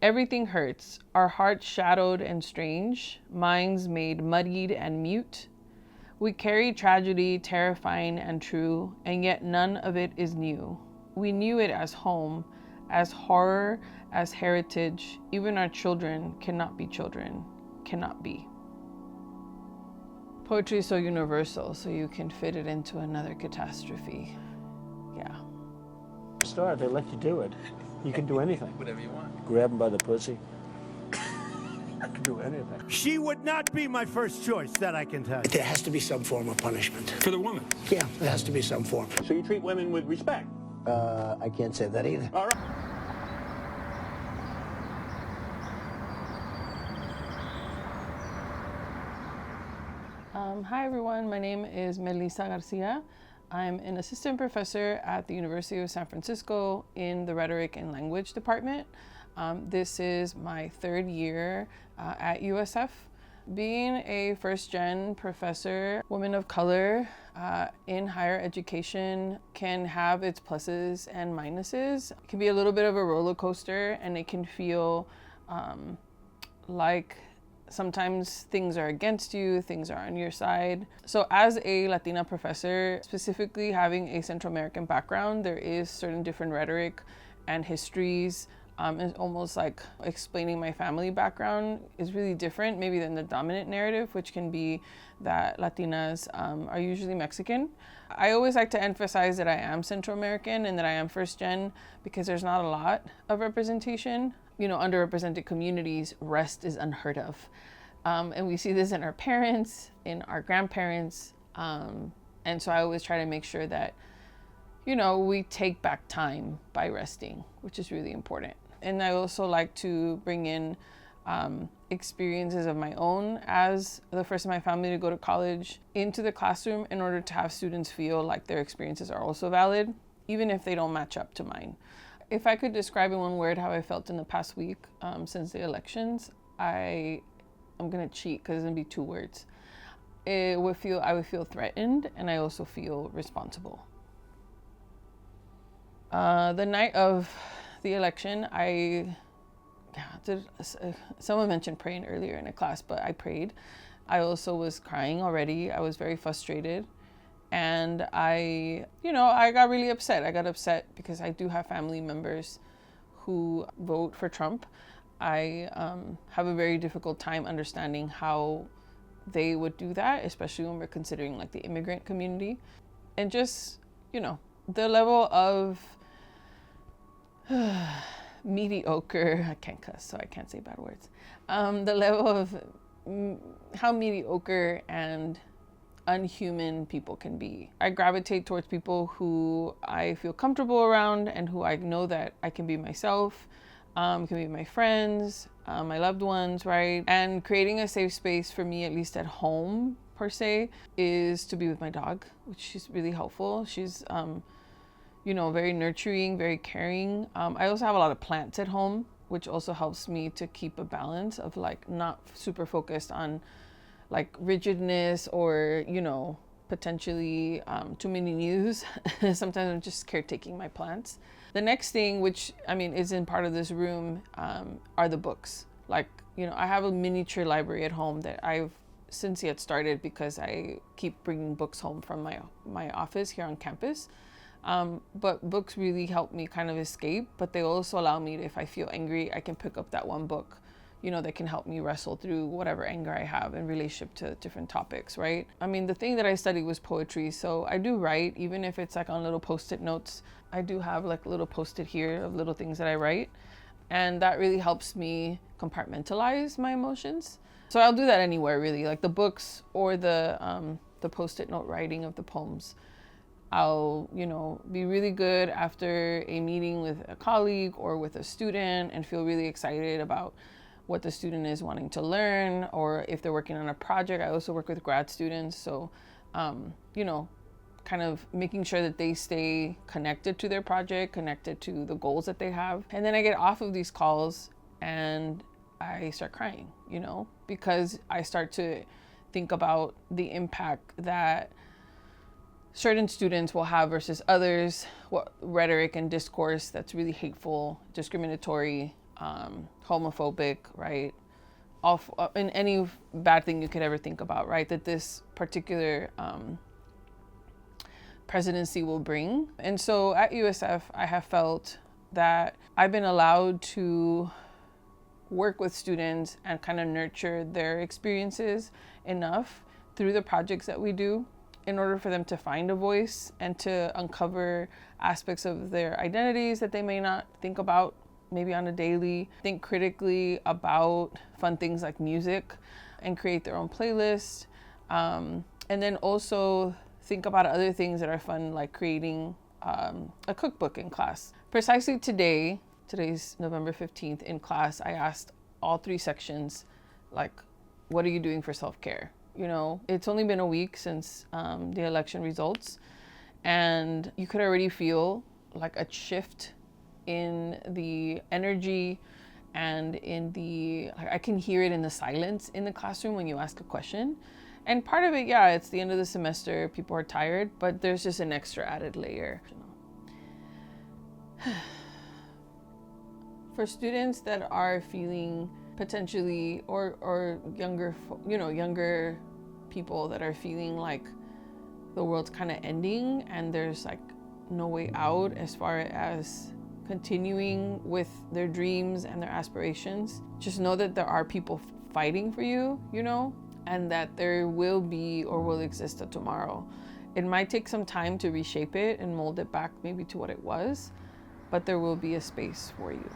Everything hurts, our hearts shadowed and strange, minds made muddied and mute. We carry tragedy, terrifying and true, and yet none of it is new. We knew it as home, as horror, as heritage. Even our children cannot be children, cannot be. Poetry is so universal, so you can fit it into another catastrophe. Yeah. Start, they let you do it. You can do anything. Whatever you want. Grab him by the pussy. You can do anything. She would not be my first choice, that I can tell you. There has to be some form of punishment. For the woman? Yeah, there has to be some form. So you treat women with respect? I can't say that either. All right. Hi everyone, my name is Melissa Garcia. I'm an assistant professor at the University of San Francisco in the Rhetoric and Language Department. This is my third year at USF. Being a first-gen professor, woman of color in higher education can have its pluses and minuses. It can be a little bit of a roller coaster, and it can feel like sometimes things are against you, things are on your side. So as a Latina professor, specifically having a Central American background, there is certain different rhetoric and histories. It's almost like explaining my family background is really different maybe than the dominant narrative, which can be that Latinas are usually Mexican. I always like to emphasize that I am Central American and that I am first gen because there's not a lot of representation. You know, underrepresented communities, rest is unheard of. And we see this in our parents, in our grandparents. And so I always try to make sure that, you know, we take back time by resting, which is really important. And I also like to bring in experiences of my own as the first in my family to go to college into the classroom in order to have students feel like their experiences are also valid, even if they don't match up to mine. If I could describe in one word how I felt in the past week since the elections, I'm gonna cheat because it's gonna be 2 words. I would feel threatened, and I also feel responsible. The night of the election, someone mentioned praying earlier in a class, but I prayed. I also was crying already. I was very frustrated. And I got really upset. I got upset because I do have family members who vote for Trump. I have a very difficult time understanding how they would do that, especially when we're considering like the immigrant community. And just, you know, the level of mediocre, I can't cuss, so I can't say bad words. The level of how mediocre and unhuman people can be. I gravitate towards people who I feel comfortable around and who I know that I can be myself, can be my friends, my loved ones, right? And creating a safe space for me, at least at home per se, is to be with my dog, which is really helpful. She's, very nurturing, very caring. I also have a lot of plants at home, which also helps me to keep a balance of like not super focused on like rigidness or, potentially too many news. Sometimes I'm just caretaking my plants. The next thing, which isn't part of this room, are the books. Like, I have a miniature library at home that I've since yet started because I keep bringing books home from my office here on campus. But books really help me kind of escape, but they also allow me to, if I feel angry, I can pick up that one book that can help me wrestle through whatever anger I have in relationship to different topics, right? The thing that I studied was poetry, so I do write, even if it's like on little post-it notes. I do have like a little post-it here of little things that I write, and that really helps me compartmentalize my emotions. So I'll do that anywhere, really, like the books or the post-it note writing of the poems. I'll, be really good after a meeting with a colleague or with a student and feel really excited about what the student is wanting to learn, or if they're working on a project. I also work with grad students, so kind of making sure that they stay connected to their project, connected to the goals that they have. And then I get off of these calls and I start crying, because I start to think about the impact that certain students will have versus others, what rhetoric and discourse that's really hateful, discriminatory, homophobic, right? In any bad thing you could ever think about, right? That this particular presidency will bring. And so at USF, I have felt that I've been allowed to work with students and kind of nurture their experiences enough through the projects that we do in order for them to find a voice and to uncover aspects of their identities that they may not think about maybe on a daily, think critically about fun things like music and create their own playlist. And then also think about other things that are fun, like creating a cookbook in class. Precisely today's November 15th, in class, I asked all 3 sections, like, what are you doing for self-care? You know, it's only been a week since the election results, and you could already feel like a shift in the energy and I can hear it in the silence in the classroom when you ask a question. And part of it, yeah, it's the end of the semester, people are tired, but there's just an extra added layer. For students that are feeling potentially, or younger people that are feeling like the world's kind of ending and there's like no way out as far as continuing with their dreams and their aspirations, just know that there are people fighting for you, you know, and that there will be or will exist a tomorrow. It might take some time to reshape it and mold it back maybe to what it was, but there will be a space for you.